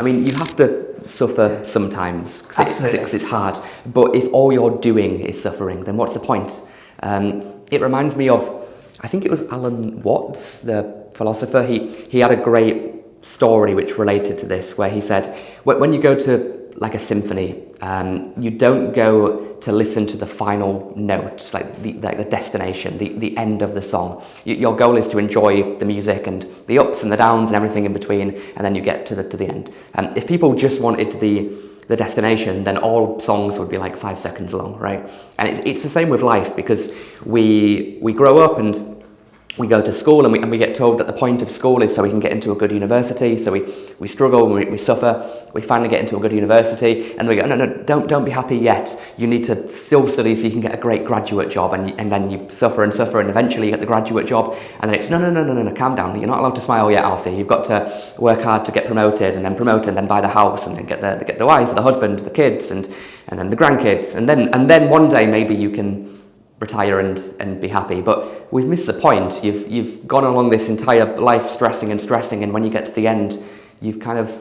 I mean, you have to suffer sometimes because it's hard. But if all you're doing is suffering, then what's the point? It reminds me of, I think it was Alan Watts, the philosopher. He had a great story which related to this, where he said, when you go to like a symphony, you don't go to listen to the final note, like the destination, the end of the song. Your goal is to enjoy the music and the ups and the downs and everything in between, and then you get to the end. If people just wanted the destination, then all songs would be like 5 seconds long, right? And it's the same with life, because we grow up and we go to school and we get told that the point of school is so we can get into a good university. So we struggle and we suffer. We finally get into a good university and we go, no, don't be happy yet. You need to still study so you can get a great graduate job, and then you suffer and suffer and eventually you get the graduate job, and then it's no, calm down. You're not allowed to smile yet, Alfie. You've got to work hard to get promoted and then buy the house and then get the wife, the husband, the kids and then the grandkids, and then one day maybe you can retire and be happy. But we've missed the point. You've gone along this entire life stressing, and when you get to the end, you've kind of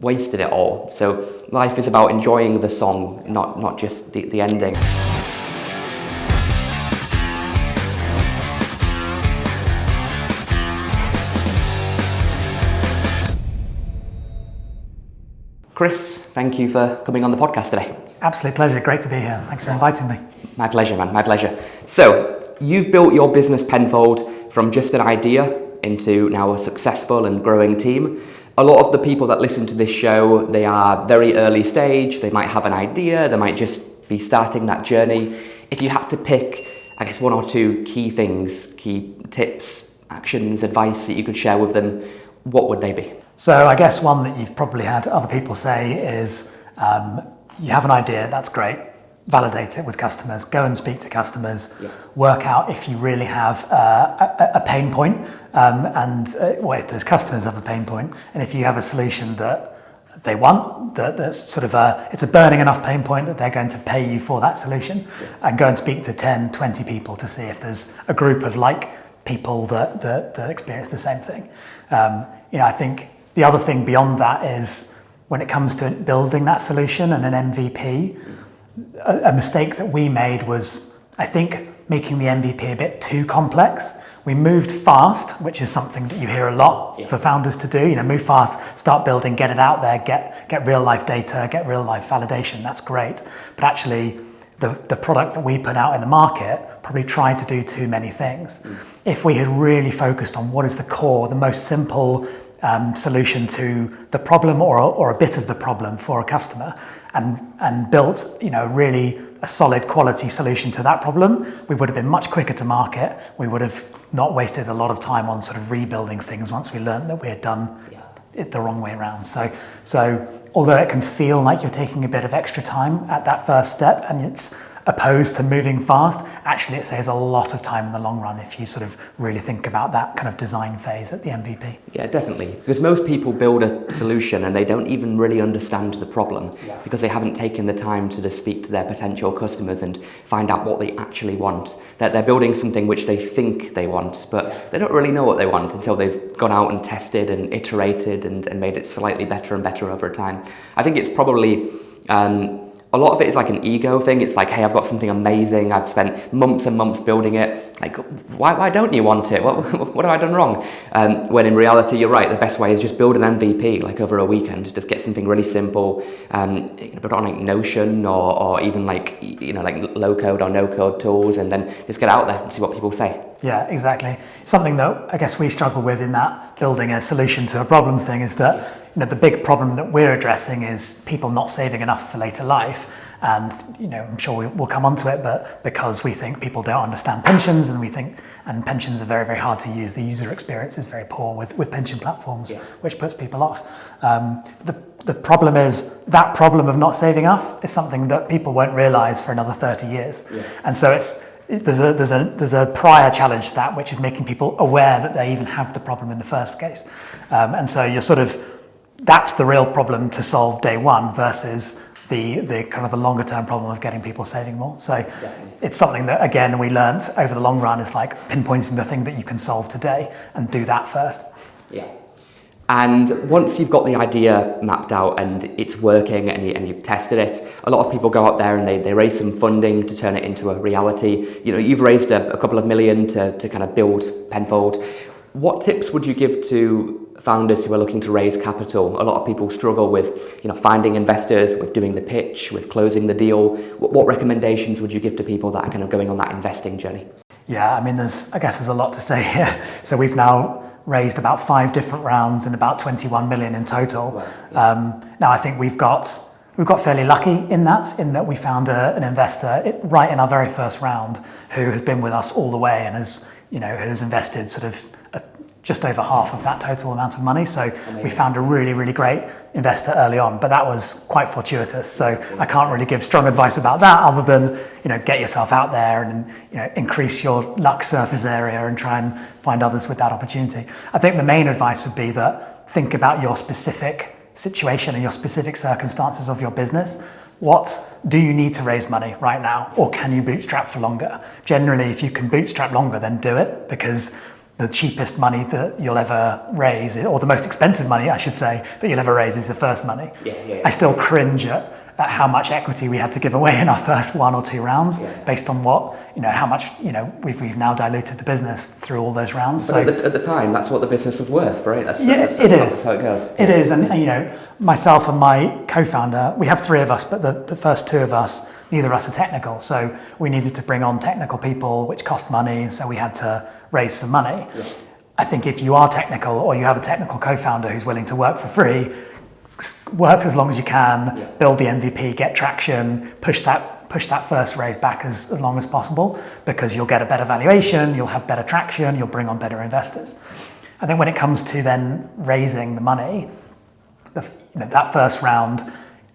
wasted it all. So life is about enjoying the song, not just the ending. Chris, thank you for coming on the podcast today. Absolute pleasure. Great to be here. Thanks for inviting me. My pleasure, man. My pleasure. So, you've built your business Penfold from just an idea into now a successful and growing team. A lot of the people that listen to this show, they are very early stage. They might have an idea. They might just be starting that journey. If you had to pick, I guess, one or two key things, key tips, actions, advice that you could share with them, what would they be? So I guess one that you've probably had other people say is, you have an idea, that's great, validate it with customers, go and speak to customers, work out if you really have a pain point, if there's customers have a pain point, and if you have a solution that they want, that's sort of it's a burning enough pain point that they're going to pay you for that solution, and go and speak to 10, 20 people to see if there's a group of like people that experience the same thing. I think the other thing beyond that is, when it comes to building that solution and an MVP, a mistake that we made was, I think, making the MVP a bit too complex. We moved fast, which is something that you hear a lot for founders to do. Move fast, start building, get it out there, get real life data, get real life validation. That's great. But actually, the product that we put out in the market probably tried to do too many things. If we had really focused on what is the core, the most simple solution to the problem or a bit of the problem for a customer, and built really a solid quality solution to that problem, we would have been much quicker to market. We would have not wasted a lot of time on sort of rebuilding things once we learned that we had done it the wrong way around. So although it can feel like you're taking a bit of extra time at that first step and it's opposed to moving fast, actually it saves a lot of time in the long run if you sort of really think about that kind of design phase at the MVP. Yeah, definitely. Because most people build a solution and they don't even really understand the problem because they haven't taken the time to just speak to their potential customers and find out what they actually want. They're building something which they think they want, but they don't really know what they want until they've gone out and tested and iterated and made it slightly better and better over time. I think it's probably a lot of it is like an ego thing. It's like, hey, I've got something amazing. I've spent months and months building it. Like, why don't you want it? What have I done wrong? When in reality, you're right. The best way is just build an MVP, like over a weekend. Just get something really simple. Put it on like Notion or even like low code or no code tools, and then just get out there and see what people say. Yeah, exactly. Something that I guess we struggle with in that building a solution to a problem thing is that the big problem that we're addressing is people not saving enough for later life. And I'm sure we'll come onto it, but because we think people don't understand pensions, and pensions are very, very hard to use. The user experience is very poor with pension platforms, which puts people off. The problem is that problem of not saving enough is something that people won't realize for another 30 years. Yeah. And so there's a prior challenge to that, which is making people aware that they even have the problem in the first case. And so that's the real problem to solve day one versus the kind of the longer term problem of getting people saving more. So it's something that, again, we learned over the long run is like pinpointing the thing that you can solve today and do that first. Yeah. And once you've got the idea mapped out and it's working and you've tested it, a lot of people go out there and they raise some funding to turn it into a reality. You know, you've raised a couple of million to kind of build Penfold. What tips would you give to founders who are looking to raise capital? A lot of people struggle with, finding investors, with doing the pitch, with closing the deal. What recommendations would you give to people that are kind of going on that investing journey? Yeah, I mean, there's a lot to say here. So we've now raised about 5 different rounds and about 21 million in total. Wow. Now I think we've got fairly lucky in that we found an investor right in our very first round who has been with us all the way and has invested sort of just over half of that total amount of money. So amazing. We found a really, really great investor early on, but that was quite fortuitous. So I can't really give strong advice about that other than, get yourself out there and, increase your luck surface area and try and find others with that opportunity. I think the main advice would be that think about your specific situation and your specific circumstances of your business. What do you need to raise money right now? Or can you bootstrap for longer? Generally, if you can bootstrap longer, then do it, because the cheapest money that you'll ever raise, or the most expensive money, I should say, that you'll ever raise is the first money. Yeah. I still cringe at how much equity we had to give away in our first 1 or 2 rounds, based on how much, we've now diluted the business through all those rounds. But so at the time, that's what the business was worth, right? That's it is. How it goes. It is, and myself and my co-founder, we have 3 of us, but the first 2 of us, neither of us are technical, so we needed to bring on technical people, which cost money, so we had to raise some money. Yeah. I think if you are technical or you have a technical co-founder who's willing to work for free, work for as long as you can, build the MVP, get traction, push that first raise back as long as possible, because you'll get a better valuation, you'll have better traction, you'll bring on better investors. I think when it comes to then raising the money, that first round,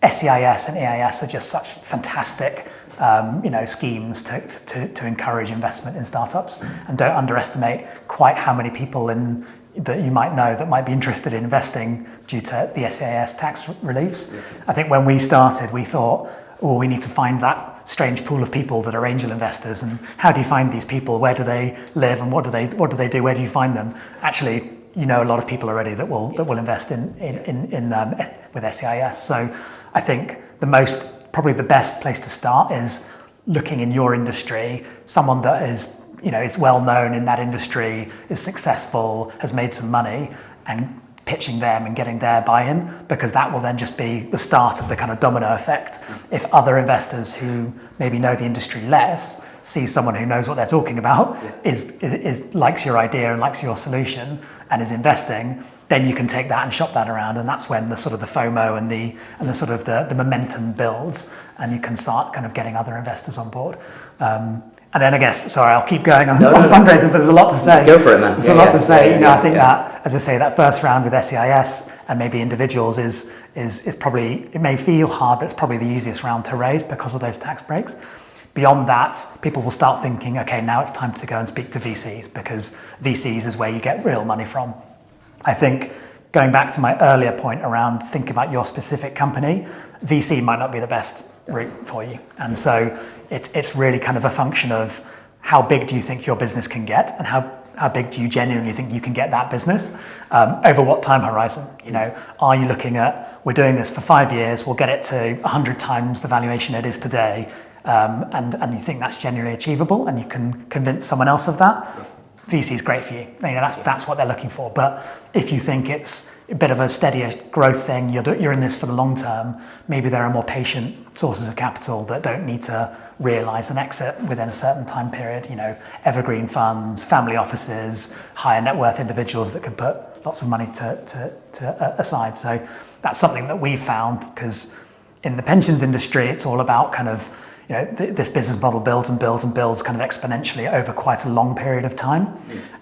SEIS and EIS are just such fantastic schemes to encourage investment in startups, and don't underestimate quite how many people that you might know that might be interested in investing due to the SEIS tax reliefs. Yes. I think when we started, we thought, we need to find that strange pool of people that are angel investors, and how do you find these people? Where do they live, and what do they do? Where do you find them? Actually, a lot of people already that will invest in with SEIS. So I think probably the best place to start is looking in your industry, someone that is well known in that industry, is successful, has made some money, and pitching them and getting their buy-in, because that will then just be the start of the kind of domino effect. If other investors who maybe know the industry less see someone who knows what they're talking about, is likes your idea and likes your solution and is investing, then you can take that and shop that around, and that's when the sort of the FOMO and the sort of the momentum builds, and you can start kind of getting other investors on board. And then I guess, sorry, I'll keep going on fundraising, but there's a lot to say. Go for it, man. There's a lot to say. I think that, as I say, that first round with SEIS and maybe individuals is probably, it may feel hard, but it's probably the easiest round to raise because of those tax breaks. Beyond that, people will start thinking, okay, now it's time to go and speak to VCs, because VCs is where you get real money from. I think, going back to my earlier point around think about your specific company, VC might not be the best route for you. And so it's really kind of a function of how big do you think your business can get, and how big do you genuinely think you can get that business over what time horizon? Are you looking at, we're doing this for 5 years, we'll get it to 100 times the valuation it is today, and you think that's genuinely achievable and you can convince someone else of that? VC is great for you. That's what they're looking for. But if you think it's a bit of a steadier growth thing, you're in this for the long term, maybe there are more patient sources of capital that don't need to realise an exit within a certain time period. Evergreen funds, family offices, higher net worth individuals that can put lots of money to aside. So that's something that we've found, because in the pensions industry, it's all about kind of, this business model builds and builds and builds kind of exponentially over quite a long period of time.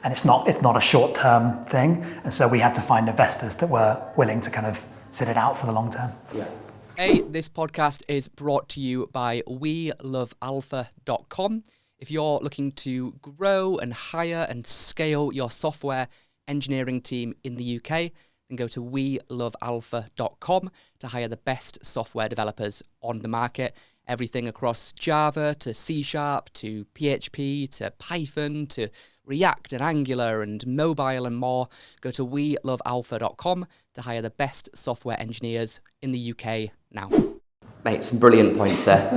And it's not a short-term thing. And so we had to find investors that were willing to kind of sit it out for the long term. Yeah. Hey, this podcast is brought to you by WeLoveAlpha.com. If you're looking to grow and hire and scale your software engineering team in the UK, then go to WeLoveAlpha.com to hire the best software developers on the market. everything across Java to C# to PHP to Python to React and Angular and mobile and more. Go to welovealpha.com to hire the best software engineers in the UK now. Mate, some brilliant points there.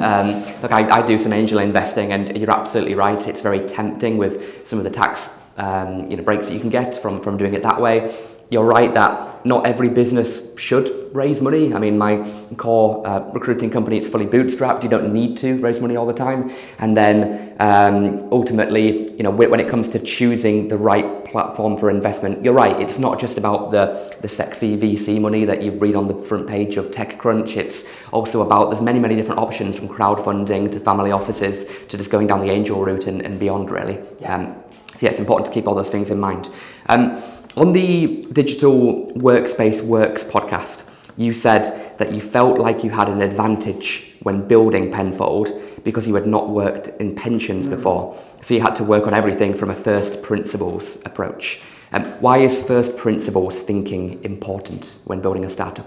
Look, I do some angel investing, and you're absolutely right. It's very tempting with some of the tax breaks that you can get from doing it that way. You're right that not every business should raise money. I mean, my core recruiting company is fully bootstrapped. You don't need to raise money all the time. And then ultimately, when it comes to choosing the right platform for investment, you're right. It's not just about the sexy VC money that you read on the front page of TechCrunch. It's also about, there's many different options, from crowdfunding to family offices to just going down the angel route and beyond, really. So yeah, it's important to keep all those things in mind. On the Digital Workspace Works podcast, you said that you felt like you had an advantage when building Penfold because you had not worked in pensions before. So you had to work on everything from a first principles approach. Why is first principles thinking important when building a startup?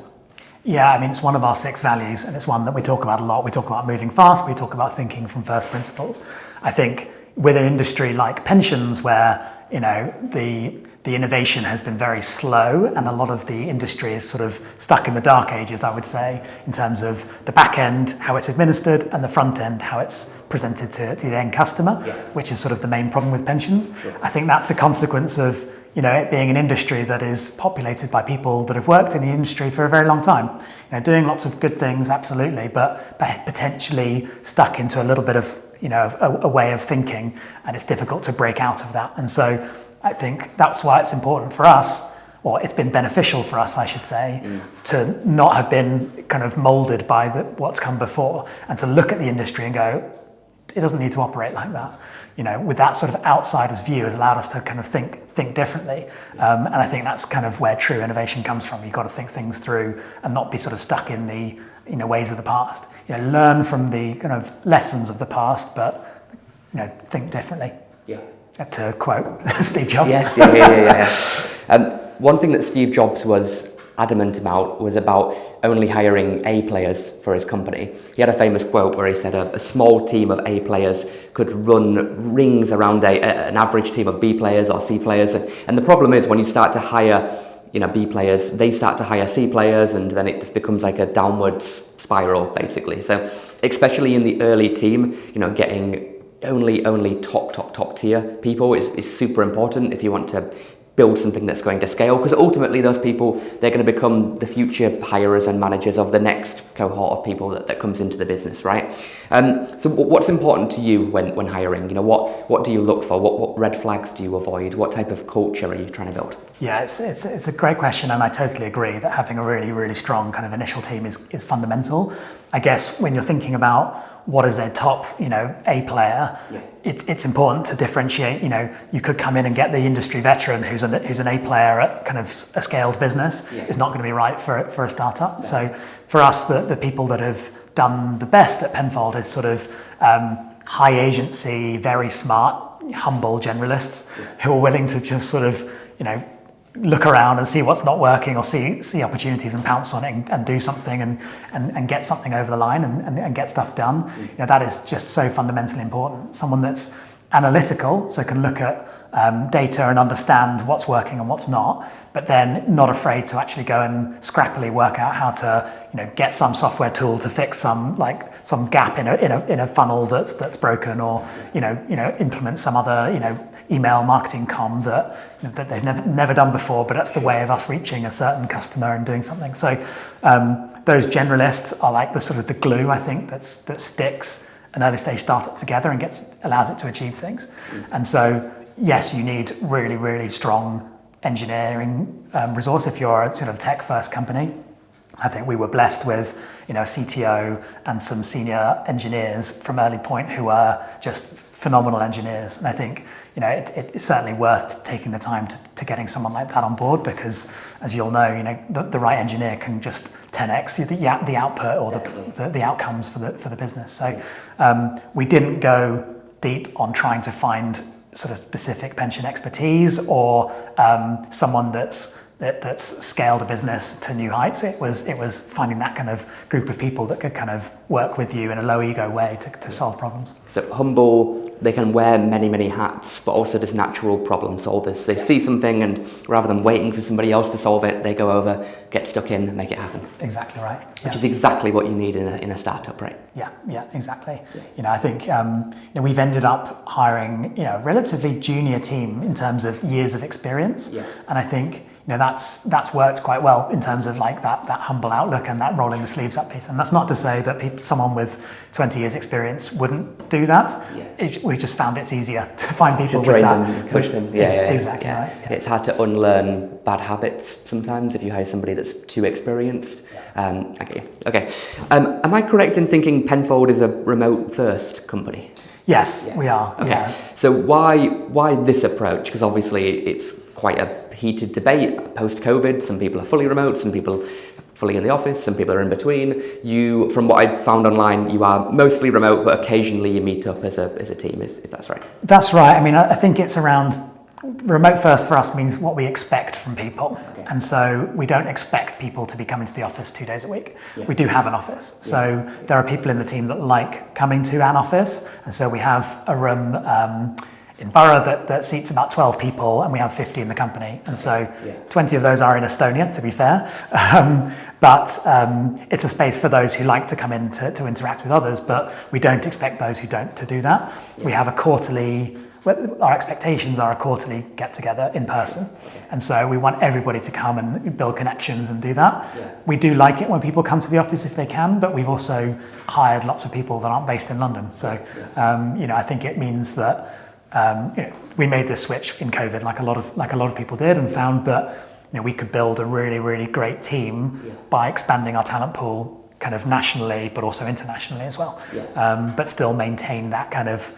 Yeah, I mean, it's one of our 6 values, and it's one that we talk about a lot. We talk about moving fast, we talk about thinking from first principles. I think with an industry like pensions, where the innovation has been very slow, and a lot of the industry is sort of stuck in the dark ages, I would say, in terms of the back end, how it's administered, and the front end, how it's presented to the end customer, which is sort of the main problem with pensions. I think that's a consequence of it being an industry that is populated by people that have worked in the industry for a very long time, doing lots of good things, absolutely, but potentially stuck into a little bit of a way of thinking, and it's difficult to break out of that. And so I think that's why it's important for us, or it's been beneficial for us, I should say, to not have been kind of molded by what's come before, and to look at the industry and go, it doesn't need to operate like that. With that sort of outsider's view has allowed us to kind of think differently. And I think that's kind of where true innovation comes from. You've got to think things through and not be sort of stuck in the ways of the past. Learn from the kind of lessons of the past, but think differently. Yeah. To quote Steve Jobs. Yes, yeah. One thing that Steve Jobs was adamant about was about only hiring A players for his company. He had a famous quote where he said a small team of A players could run rings around an average team of B players or C players. And the problem is, when you start to hire B players, they start to hire C players, and then it just becomes like a downwards spiral, basically. So especially in the early team, getting only top tier people is super important if you want to build something that's going to scale, because ultimately those people, they're going to become the future hirers and managers of the next cohort of people that comes into the business, right? So what's important to you when hiring? What do you look for? What red flags do you avoid? What type of culture are you trying to build? Yeah, it's a great question, and I totally agree that having a really, really strong kind of initial team is fundamental. I guess when you're thinking about what is a top, A player, it's important to differentiate. You could come in and get the industry veteran who's an A player at kind of a scaled business. Is not going to be right for a startup. So for us, the people that have done the best at Penfold is sort of high agency, very smart, humble generalists who are willing to just sort of look around and see what's not working, or see opportunities and pounce on it and do something and get something over the line and get stuff done. That is just so fundamentally important. Someone that's analytical, so can look at data and understand what's working and what's not, but then not afraid to actually go and scrappily work out how to get some software tool to fix some gap in a funnel that's broken, or implement some other email marketing comm that they've never done before, but that's the way of us reaching a certain customer and doing something. So those generalists are like the sort of the glue, I think, that sticks an early stage startup together and allows it to achieve things. And so yes, you need really, really strong engineering resource if you're a sort of tech first company. I think we were blessed with a CTO and some senior engineers from early point who were just phenomenal engineers. And I think it's certainly worth taking the time to getting someone like that on board, because as you'll know, the right engineer can just 10x the output or the outcomes for the business. So we didn't go deep on trying to find sort of specific pension expertise or someone that's that's scaled a business to new heights. It was finding that kind of group of people that could kind of work with you in a low ego way to solve problems. So humble, they can wear many hats, but also just natural problem solvers. They see something, and rather than waiting for somebody else to solve it, they go over, get stuck in, and make it happen. Exactly right. Which is exactly what you need in a startup, right? Yeah, exactly. I think we've ended up hiring a relatively junior team in terms of years of experience, and I think that's worked quite well in terms of like that humble outlook and that rolling the sleeves up piece. And that's not to say that someone with 20 years experience wouldn't do that. We just found it's easier to find people to train with that. them, coach them. Exactly right. Yeah. It's hard to unlearn bad habits sometimes if you hire somebody that's too experienced. Okay. Am I correct in thinking Penfold is a remote first company? Yes, we are. Okay. Yeah. So why this approach? Because obviously it's quite a heated debate post-COVID. Some people are fully remote, some people fully in the office, some people are in between. You, from what I found online, you are mostly remote, but occasionally you meet up as a team, if that's right. That's right. I mean, I think it's around remote first for us means what we expect from people. Okay. And so we don't expect people to be coming to the office 2 days a week. We do have an office. So there are people in the team that like coming to an office. And so we have a room in Borough that seats about 12 people, and we have 50 in the company. And so 20 of those are in Estonia, to be fair. But it's a space for those who like to come in to interact with others, but we don't expect those who don't to do that. We have our expectations are a quarterly get-together in person. And so we want everybody to come and build connections and do that. We do like it when people come to the office if they can, but we've also hired lots of people that aren't based in London. So, I think it means that we made this switch in COVID like a lot of people did, and found that we could build a really, really great team by expanding our talent pool kind of nationally, but also internationally as well. But still maintain that kind of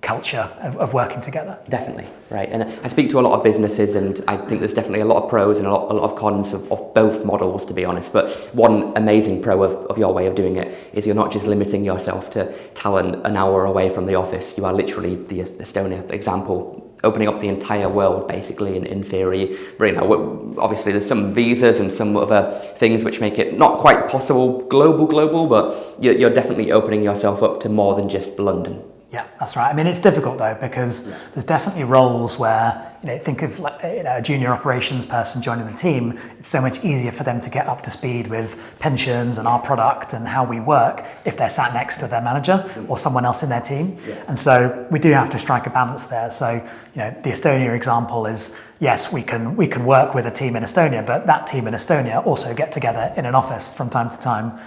culture of working together. Definitely, right. And I speak to a lot of businesses, and I think there's definitely a lot of pros and a lot of cons of both models, to be honest. But one amazing pro of your way of doing it is you're not just limiting yourself to talent an hour away from the office. You are literally the Estonia example, opening up the entire world, basically, in theory. Obviously there's some visas and some other things which make it not quite possible global, but you're definitely opening yourself up to more than just London. Yeah, that's right. I mean, it's difficult though, because there's definitely roles where, think of a junior operations person joining the team. It's so much easier for them to get up to speed with pensions and our product and how we work if they're sat next to their manager or someone else in their team. And so we do have to strike a balance there. So, the Estonia example is, yes, we can work with a team in Estonia, but that team in Estonia also get together in an office from time to time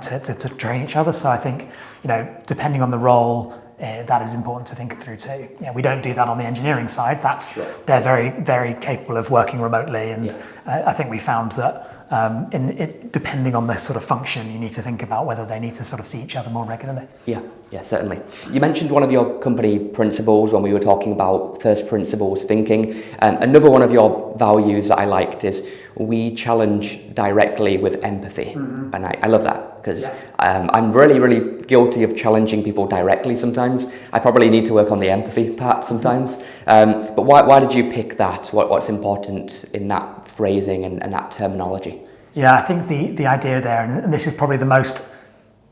to train each other. So I think, depending on the role, that is important to think through too. We don't do that on the engineering side. They're very, very capable of working remotely, and I think we found that depending on the sort of function, you need to think about whether they need to sort of see each other more regularly. Yeah, certainly. You mentioned one of your company principles when we were talking about first principles thinking. Another one of your values that I liked is we challenge directly with empathy. And I love that, because I'm really, really guilty of challenging people directly sometimes. I probably need to work on the empathy part sometimes. But why did you pick that? What's important in that phrasing and that terminology? Yeah, I think the idea there, and this is probably the most,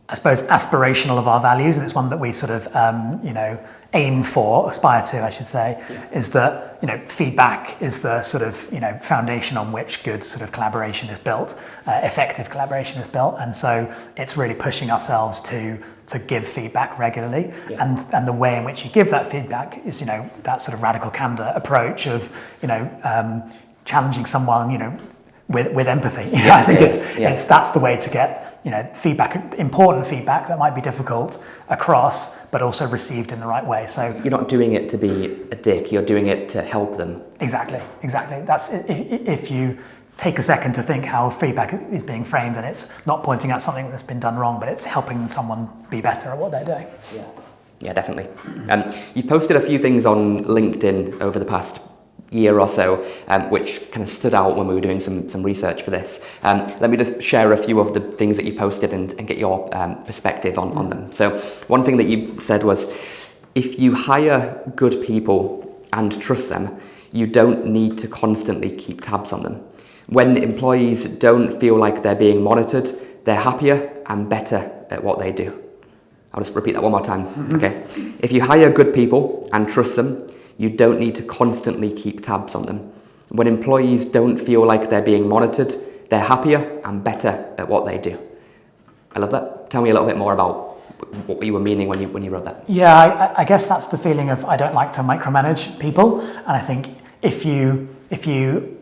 I suppose, aspirational of our values, and it's one that we sort of, aspire to, I should say, is that, feedback is the sort of, foundation on which good sort of collaboration is built, effective collaboration is built. And so it's really pushing ourselves to give feedback regularly. And the way in which you give that feedback is, that sort of radical candor approach of, challenging someone, with empathy. I think it's that's the way to get feedback, important feedback that might be difficult across, but also received in the right way. So you're not doing it to be a dick. You're doing it to help them. Exactly. That's if you take a second to think how feedback is being framed, and it's not pointing out something that's been done wrong, but it's helping someone be better at what they're doing. Yeah, definitely. You've posted a few things on LinkedIn over the past year or so, which kind of stood out when we were doing some research for this. Let me just share a few of the things that you posted and get your perspective on them. So one thing that you said was, if you hire good people and trust them, you don't need to constantly keep tabs on them. When employees don't feel like they're being monitored, they're happier and better at what they do. I'll just repeat that one more time. Okay. If you hire good people and trust them, you don't need to constantly keep tabs on them. When employees don't feel like they're being monitored, they're happier and better at what they do. I love that. Tell me a little bit more about what you were meaning when you wrote that. Yeah, I guess that's the feeling of I don't like to micromanage people, and I think if you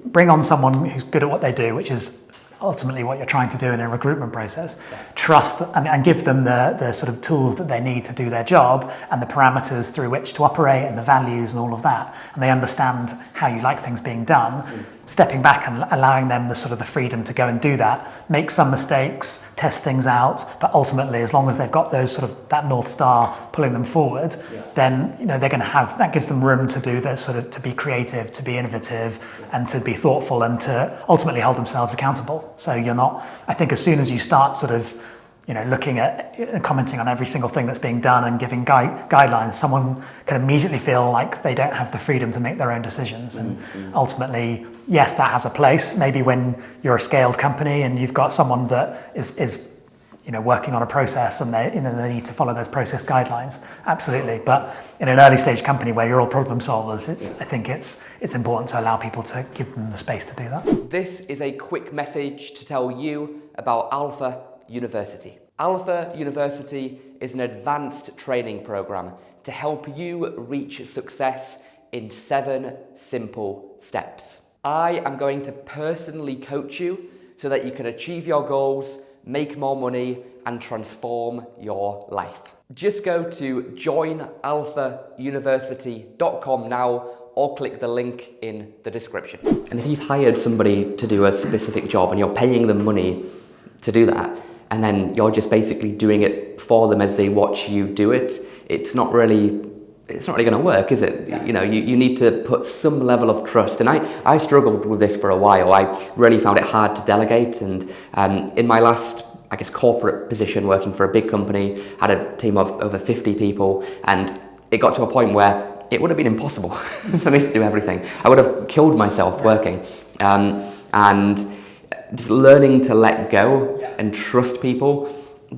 bring on someone who's good at what they do, which is ultimately what you're trying to do in a recruitment process, trust and give them the sort of tools that they need to do their job and the parameters through which to operate and the values and all of that, and they understand how you like things being done, stepping back and allowing them the sort of the freedom to go and do that, make some mistakes, test things out, but ultimately as long as they've got those sort of that North Star pulling them forward, then they're going to have, that gives them room to do their sort of, to be creative, to be innovative and to be thoughtful and to ultimately hold themselves accountable. So you're not, I think as soon as you start sort of looking at and commenting on every single thing that's being done and giving guidelines, someone can immediately feel like they don't have the freedom to make their own decisions. And ultimately, yes, that has a place. Maybe when you're a scaled company and you've got someone that is working on a process and they need to follow those process guidelines, absolutely. But in an early stage company where you're all problem solvers, I think it's important to allow people to give them the space to do that. This is a quick message to tell you about Alpha University. Alpha University is an advanced training program to help you reach success in 7 simple steps. I am going to personally coach you so that you can achieve your goals, make more money, and transform your life. Just go to joinalphauniversity.com now or click the link in the description. And if you've hired somebody to do a specific job and you're paying them money to do that, and then you're just basically doing it for them as they watch you do it, it's not really going to work, is it? Yeah. You need to put some level of trust. And I struggled with this for a while. I really found it hard to delegate. And in my last, corporate position working for a big company, had a team of over 50 people. And it got to a point where it would have been impossible for me to do everything. I would have killed myself working. And just learning to let go and trust people. A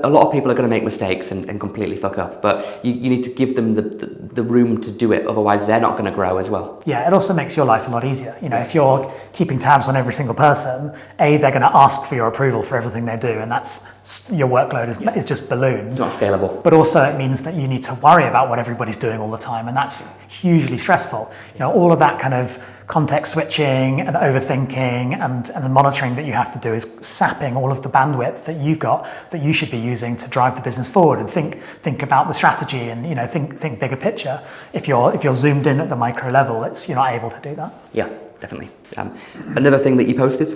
lot of people are gonna make mistakes and completely fuck up, but you need to give them the room to do it, otherwise they're not gonna grow as well. Yeah, it also makes your life a lot easier. If you're keeping tabs on every single person, they're gonna ask for your approval for everything they do, and that's, your workload is just ballooned. It's not scalable. But also it means that you need to worry about what everybody's doing all the time, and that's hugely stressful. All of that kind of context switching and overthinking and the monitoring that you have to do is sapping all of the bandwidth that you've got that you should be using to drive the business forward and think about the strategy and think bigger picture. If you're zoomed in at the micro level, you're not able to do that. Yeah, definitely. Another thing that you posted,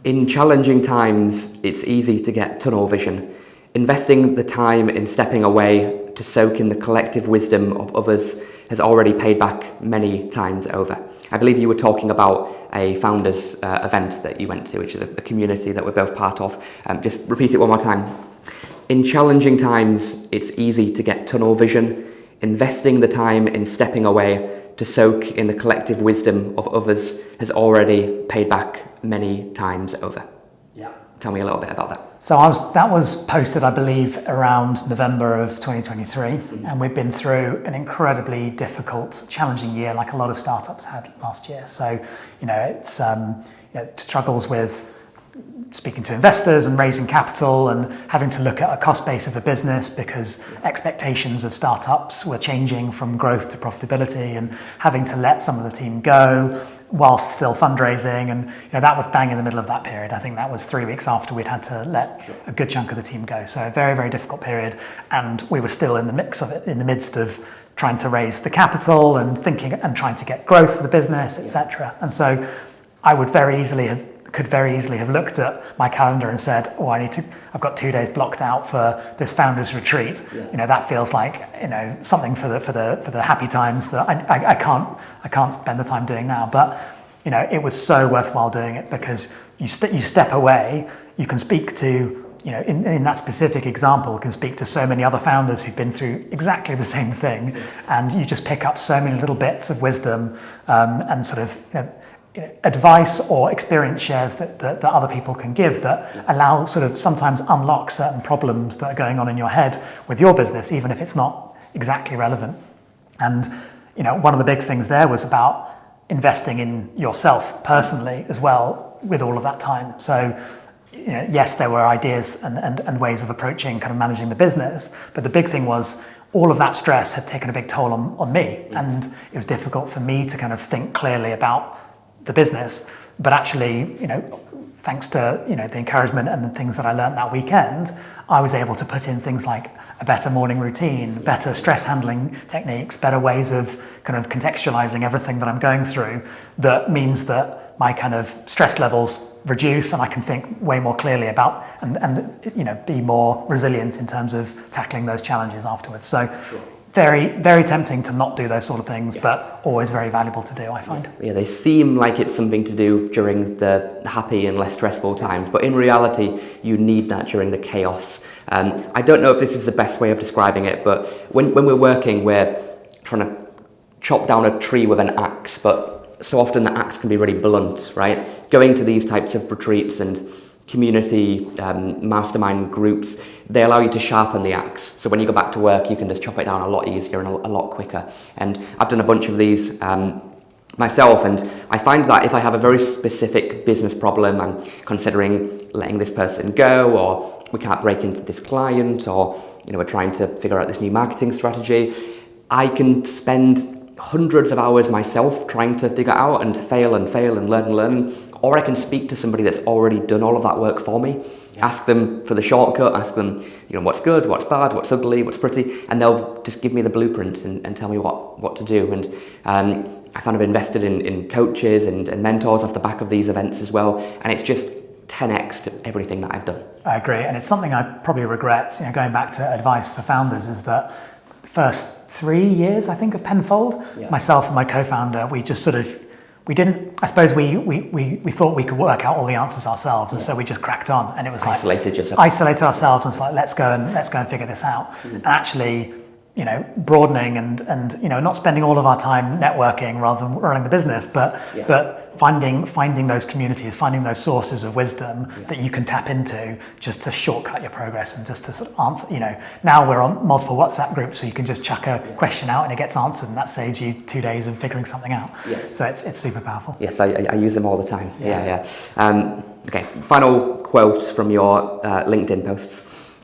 in challenging times, it's easy to get tunnel vision. Investing the time in stepping away to soak in the collective wisdom of others has already paid back many times over. I believe you were talking about a founders event that you went to, which is a community that we're both part of. Just repeat it one more time. In challenging times, it's easy to get tunnel vision. Investing the time in stepping away to soak in the collective wisdom of others has already paid back many times over. Yeah. Tell me a little bit about that. So that was posted, I believe, around November of 2023, and we've been through an incredibly difficult, challenging year, like a lot of startups had last year. So, it's struggles with speaking to investors and raising capital and having to look at a cost base of a business because expectations of startups were changing from growth to profitability, and having to let some of the team go whilst still fundraising. And that was bang in the middle of that period. I think that was 3 weeks after we'd had to let a good chunk of the team go. So a very, very difficult period. And we were still in the mix of it, in the midst of trying to raise the capital and thinking and trying to get growth for the business, etc. And so I could very easily have looked at my calendar and said, I've got 2 days blocked out for this founders retreat. Yeah. That feels like, something for the happy times that I can't spend the time doing now. But, it was so worthwhile doing it because you step away, you can speak to, in that specific example, can speak to so many other founders who've been through exactly the same thing. And you just pick up so many little bits of wisdom, and sort of, advice or experience shares that other people can give that allow sort of sometimes unlock certain problems that are going on in your head with your business, even if it's not exactly relevant. And one of the big things there was about investing in yourself personally as well with all of that time. So yes, there were ideas and ways of approaching kind of managing the business, but the big thing was all of that stress had taken a big toll on me, and it was difficult for me to kind of think clearly about the business. But actually, thanks to the encouragement and the things that I learned that weekend, I was able to put in things like a better morning routine, better stress handling techniques, better ways of kind of contextualizing everything that I'm going through. That means that my kind of stress levels reduce, and I can think way more clearly about and be more resilient in terms of tackling those challenges afterwards. So. Sure. Very, very tempting to not do those sort of things, but always very valuable to do, I find. Yeah, they seem like it's something to do during the happy and less stressful times, but in reality, you need that during the chaos. I don't know if this is the best way of describing it, but when we're working, we're trying to chop down a tree with an axe, but so often the axe can be really blunt, right? Going to these types of retreats and community mastermind groups, they allow you to sharpen the axe. So when you go back to work, you can just chop it down a lot easier and a lot quicker. And I've done a bunch of these myself, and I find that if I have a very specific business problem, I'm considering letting this person go, or we can't break into this client, or we're trying to figure out this new marketing strategy, I can spend hundreds of hours myself trying to figure out and fail and learn. Or I can speak to somebody that's already done all of that work for me, ask them for the shortcut, ask them, what's good, what's bad, what's ugly, what's pretty, and they'll just give me the blueprints and tell me what to do. And I kind of invested in coaches and mentors off the back of these events as well, and it's just 10x to everything that I've done. I agree, and it's something I probably regret, going back to advice for founders, is that the first 3 years, I think, of Penfold, myself and my co-founder, we just sort of, we thought we could work out all the answers ourselves, and so we just cracked on, and it was isolated ourselves, and it's like, let's go and figure this out. And actually, broadening and not spending all of our time networking rather than running the business, but finding those communities, finding those sources of wisdom that you can tap into just to shortcut your progress and just to sort of answer. Now we're on multiple WhatsApp groups, so you can just chuck a question out and it gets answered, and that saves you 2 days of figuring something out. Yes. So it's super powerful. Yes, I use them all the time. Yeah. Okay, final quote from your LinkedIn posts.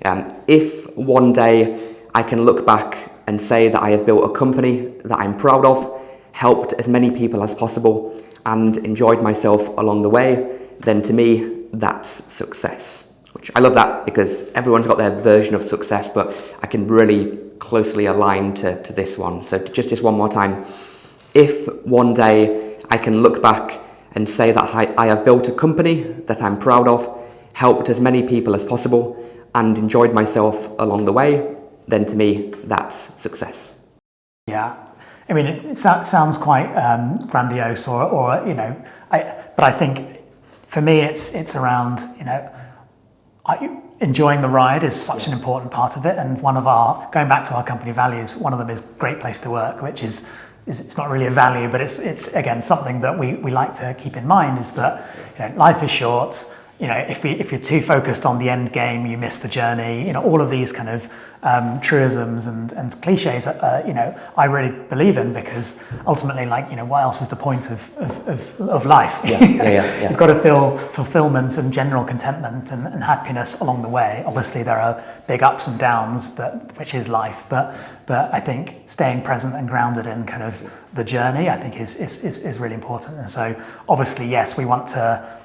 If one day I can look back and say that I have built a company that I'm proud of, helped as many people as possible, and enjoyed myself along the way, then to me, that's success. Which I love that, because everyone's got their version of success, but I can really closely align to this one. So just one more time. If one day I can look back and say that I have built a company that I'm proud of, helped as many people as possible, and enjoyed myself along the way, then to me, that's success. Yeah, I mean, it sounds quite grandiose, but I think for me, it's around, enjoying the ride is such an important part of it. And going back to our company values, one of them is great place to work, which is it's not really a value, but it's again, something that we like to keep in mind, is that life is short. If you're too focused on the end game, you miss the journey. All of these kind of truisms and cliches, I really believe in, because ultimately, what else is the point of life? Yeah. You've got to feel fulfillment and general contentment and happiness along the way. Obviously, there are big ups and downs, which is life. But I think staying present and grounded in kind of the journey, I think is really important. And so, obviously, yes, we want to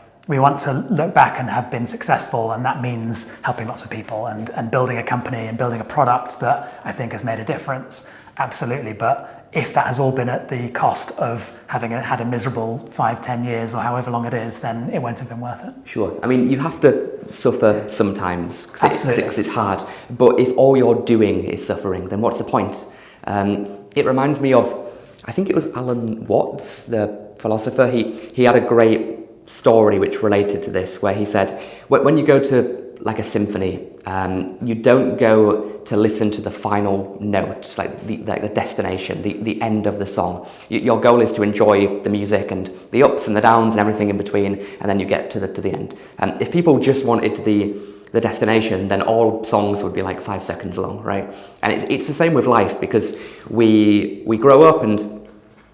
look back and have been successful, and that means helping lots of people and building a company and building a product that I think has made a difference. Absolutely. But if that has all been at the cost of having had a miserable 5-10 years or however long it is, then it won't have been worth it. Sure. I mean, you have to suffer sometimes because it's hard. But if all you're doing is suffering, then what's the point? It reminds me of, I think it was Alan Watts, the philosopher. He had a great story which related to this, where he said, when you go to like a symphony. You don't go to listen to the final note, like the destination, the end of the song. Your goal is to enjoy the music and the ups and the downs and everything in between, and then you get to the end. If people just wanted the destination, then all songs would be like 5 seconds long, right? And it's the same with life, because we grow up and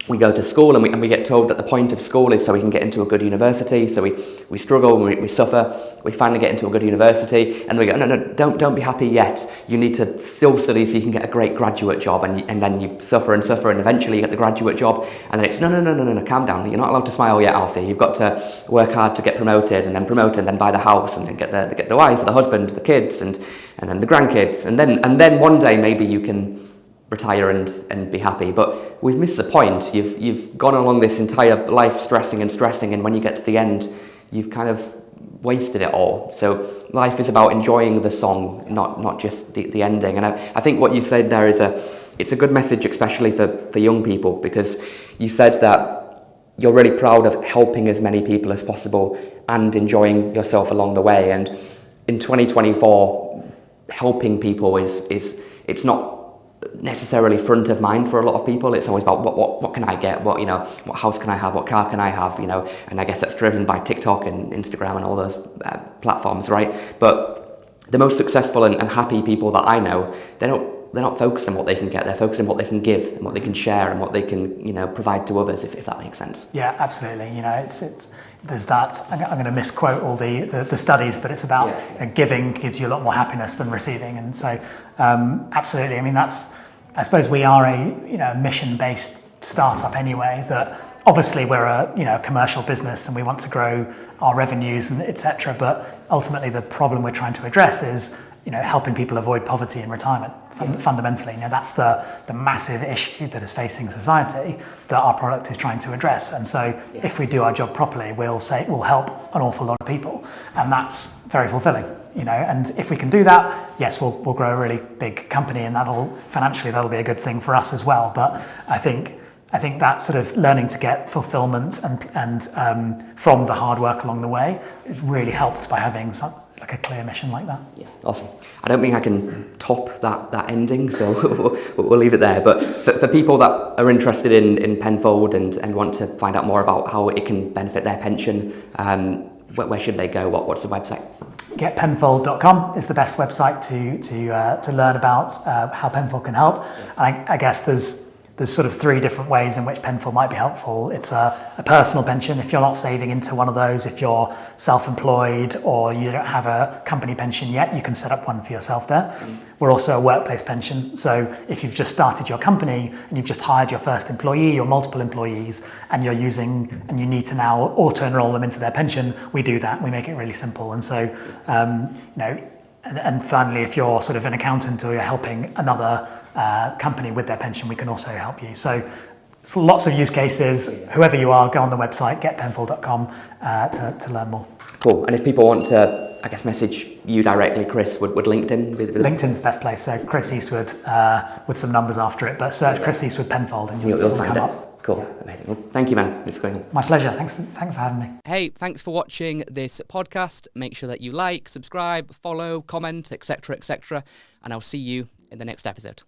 we go to school and we get told that the point of school is so we can get into a good university. So we struggle and we suffer. We finally get into a good university and we go, no, don't be happy yet. You need to still study so you can get a great graduate job, and then you suffer and eventually you get the graduate job, and then it's no, calm down. You're not allowed to smile yet, Alfie. You've got to work hard to get promoted and then buy the house and then get the wife or the husband, the kids and then the grandkids, and then one day maybe you can retire and be happy. But we've missed the point. You've gone along this entire life stressing, and when you get to the end, you've kind of wasted it all. So life is about enjoying the song, not just the ending. And I think what you said there it's a good message, especially for young people, because you said that you're really proud of helping as many people as possible and enjoying yourself along the way. And in 2024, helping people it's not necessarily front of mind for a lot of people. It's always about what can I get, what house can I have, what car can I have, and I guess that's driven by TikTok and Instagram and all those platforms, right? But the most successful and happy people that I know, they're not focused on what they can get, they're focused on what they can give and what they can share and what they can provide to others, if that makes sense. Yeah, absolutely. It's there's that. I'm going to misquote all the studies, but it's about giving gives you a lot more happiness than receiving, and so absolutely. I mean, I suppose we are a mission-based startup anyway. That obviously we're a commercial business and we want to grow our revenues and etc. But ultimately, the problem we're trying to address is helping people avoid poverty in retirement. Fundamentally, that's the massive issue that is facing society that our product is trying to address. And so, if we do our job properly, we'll help an awful lot of people, and that's very fulfilling. And if we can do that, yes, we'll grow a really big company, and financially that'll be a good thing for us as well. But I think that sort of learning to get fulfillment and from the hard work along the way is really helped by having like a clear mission like that. Yeah, awesome. I don't think I can top that ending, so we'll leave it there. But for people that are interested in Penfold and want to find out more about how it can benefit their pension, where should they go? What's the website? Getpenfold.com is the best website to learn about how Penfold can help. And I guess there's sort of 3 different ways in which Penfold might be helpful. It's a personal pension. If you're not saving into one of those, if you're self-employed or you don't have a company pension yet, you can set up one for yourself there. We're also a workplace pension. So if you've just started your company and you've just hired your first employee or multiple employees and you need to now auto-enroll them into their pension, we do that. We make it really simple. And so, and finally, if you're sort of an accountant or you're helping another company with their pension, we can also help you. So lots of use cases. Whoever you are, go on the website, getpenfold.com to learn more. Cool. And if people want to, I guess, message you directly, Chris, would LinkedIn be the LinkedIn's the best place. So Chris Eastwood with some numbers after it, but search Chris Eastwood Penfold and you'll find come it. up. Cool. Amazing. Well, thank you, man. It's going on. My pleasure. Thanks for having me. Hey, thanks for watching this podcast. Make sure that you like, subscribe, follow, comment, etc., and I'll see you in the next episode.